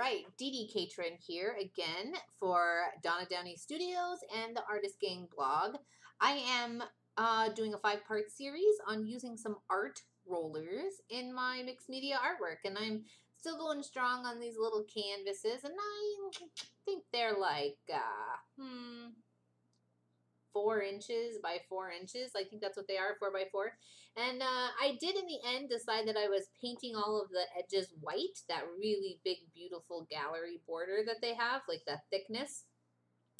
right, DeeDee Catron here again for Donna Downey Studios and the Artist Gang blog. I am doing a 5-part series on using some art rollers in my mixed media artwork, and I'm still going strong on these little canvases, and I think they're like 4 inches by 4 inches. I think that's what they are, 4 by 4. And I did in the end decide that I was painting all of the edges white, that really big, beautiful gallery border that they have, like the thickness.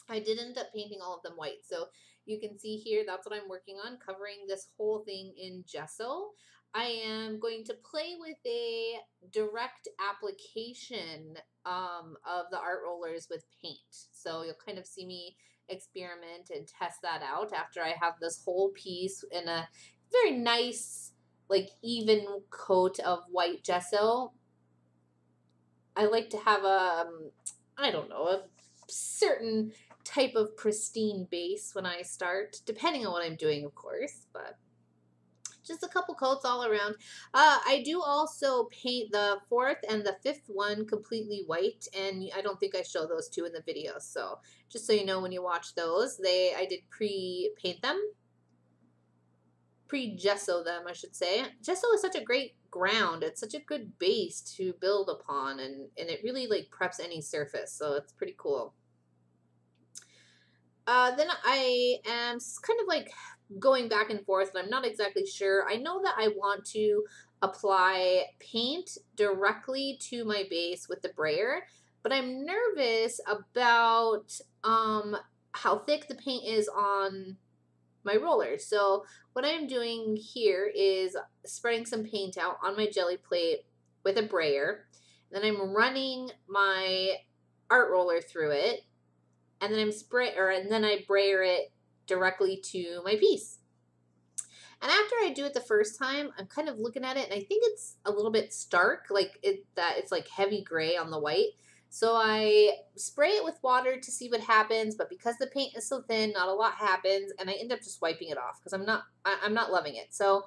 I did end up painting all of them white. So you can see here, that's what I'm working on, covering this whole thing in gesso. I am going to play with a direct application of the art rollers with paint. So you'll kind of see me experiment and test that out after I have this whole piece in a very nice, like, even coat of white gesso. I like to have I don't know, a certain type of pristine base when I start, depending on what I'm doing, of course, but just a couple coats all around. I do also paint the 4th and the 5th one completely white, and I don't think I show those two in the video, so just so you know when you watch those, I did pre-paint them, pre-gesso them, I should say. Gesso is such a great ground. It's such a good base to build upon, and it really like preps any surface, so it's pretty cool. Then I am kind of like going back and forth, and I'm not exactly sure. I know that I want to apply paint directly to my base with the brayer, but I'm nervous about how thick the paint is on my roller. So what I'm doing here is spreading some paint out on my jelly plate with a brayer. Then I'm running my art roller through it, and then I brayer it directly to my piece. And after I do it the first time, I'm kind of looking at it, and I think it's a little bit stark, like it's like heavy gray on the white. So I spray it with water to see what happens, but because the paint is so thin, not a lot happens, and I end up just wiping it off because I'm not loving it. So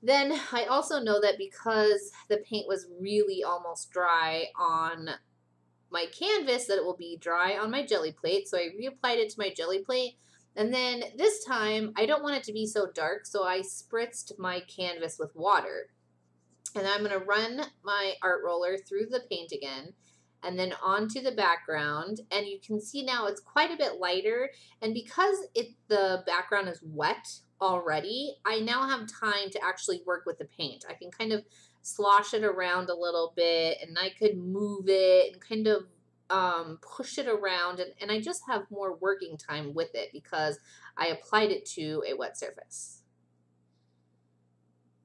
then I also know that because the paint was really almost dry on my canvas, that it will be dry on my jelly plate. So I reapplied it to my jelly plate. And then this time, I don't want it to be so dark, so I spritzed my canvas with water. And I'm going to run my art roller through the paint again, and then onto the background. And you can see now it's quite a bit lighter. And because the background is wet already, I now have time to actually work with the paint. I can kind of slosh it around a little bit, and I could move it and kind of push it around, and I just have more working time with it because I applied it to a wet surface.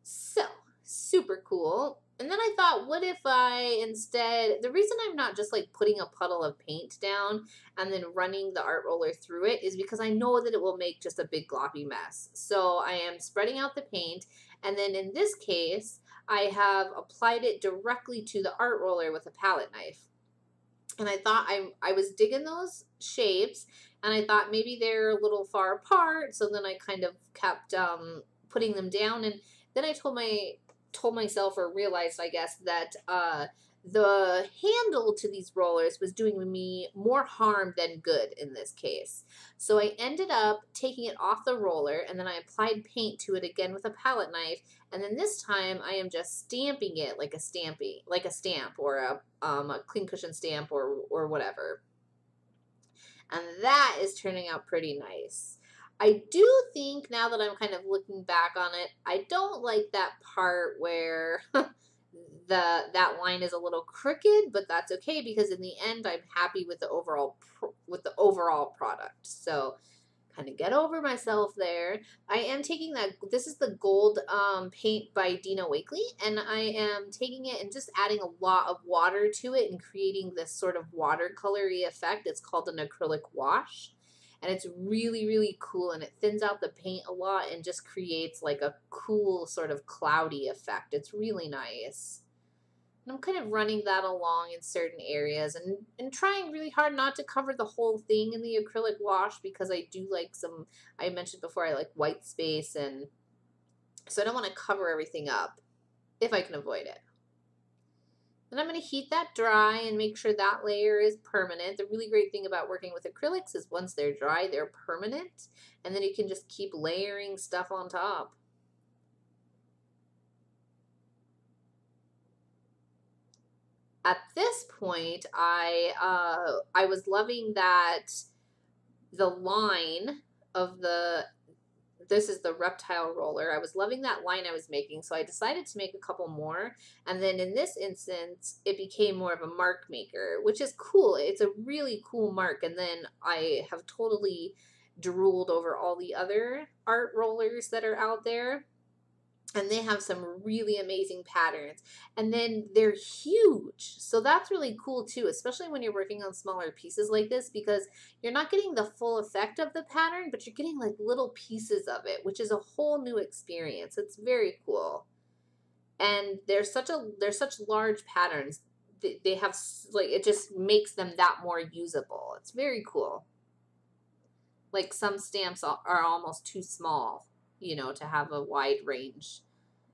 So, super cool. And then I thought, what if I instead, the reason I'm not just like putting a puddle of paint down and then running the art roller through it is because I know that it will make just a big gloppy mess. So I am spreading out the paint, and then in this case, I have applied it directly to the art roller with a palette knife. And I thought I was digging those shapes, and I thought maybe they're a little far apart, so then I kind of kept putting them down, and then I told myself, or realized, I guess, that the handle to these rollers was doing me more harm than good in this case. So I ended up taking it off the roller, and then I applied paint to it again with a palette knife, and then this time I am just stamping it like a stamp, or a clean cushion stamp, or whatever. And that is turning out pretty nice. I do think, now that I'm kind of looking back on it, I don't like that part where that line is a little crooked, but that's okay because in the end I'm happy with the overall product. So kind of get over myself there. I am taking this is the gold paint by Dina Wakley, and I am taking it and just adding a lot of water to it and creating this sort of watercolory effect. It's called an acrylic wash. And it's really, really cool, and it thins out the paint a lot and just creates like a cool sort of cloudy effect. It's really nice. And I'm kind of running that along in certain areas and trying really hard not to cover the whole thing in the acrylic wash because I do like I mentioned before, I like white space, and so I don't want to cover everything up if I can avoid it. Then I'm going to heat that dry and make sure that layer is permanent. The really great thing about working with acrylics is once they're dry, they're permanent. And then you can just keep layering stuff on top. At this point, I was loving that the line of this is the reptile roller. I was loving that line I was making, so I decided to make a couple more. And then in this instance, it became more of a mark maker, which is cool. It's a really cool mark. And then I have totally drooled over all the other art rollers that are out there. And they have some really amazing patterns. And then they're huge. So that's really cool too, especially when you're working on smaller pieces like this, because you're not getting the full effect of the pattern, but you're getting like little pieces of it, which is a whole new experience. It's very cool. And they're such large patterns. They have, like, it just makes them that more usable. It's very cool. Like some stamps are almost too small, you know, to have a wide range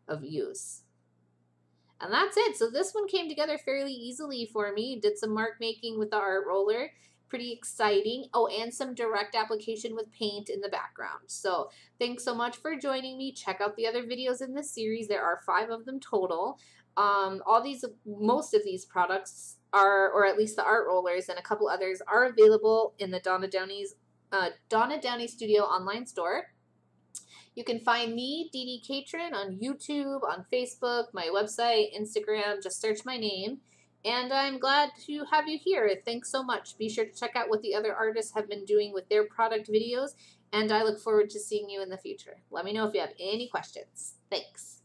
of use. And that's it. So this one came together fairly easily for me. Did some mark making with the art roller. Pretty exciting. Oh, and some direct application with paint in the background. So thanks so much for joining me. Check out the other videos in this series. There are 5 of them total. Most of these products are, or at least the art rollers and a couple others, are available in the Donna Downey Studio online store. You can find me, DeeDee Catron, on YouTube, on Facebook, my website, Instagram. Just search my name. And I'm glad to have you here. Thanks so much. Be sure to check out what the other artists have been doing with their product videos. And I look forward to seeing you in the future. Let me know if you have any questions. Thanks.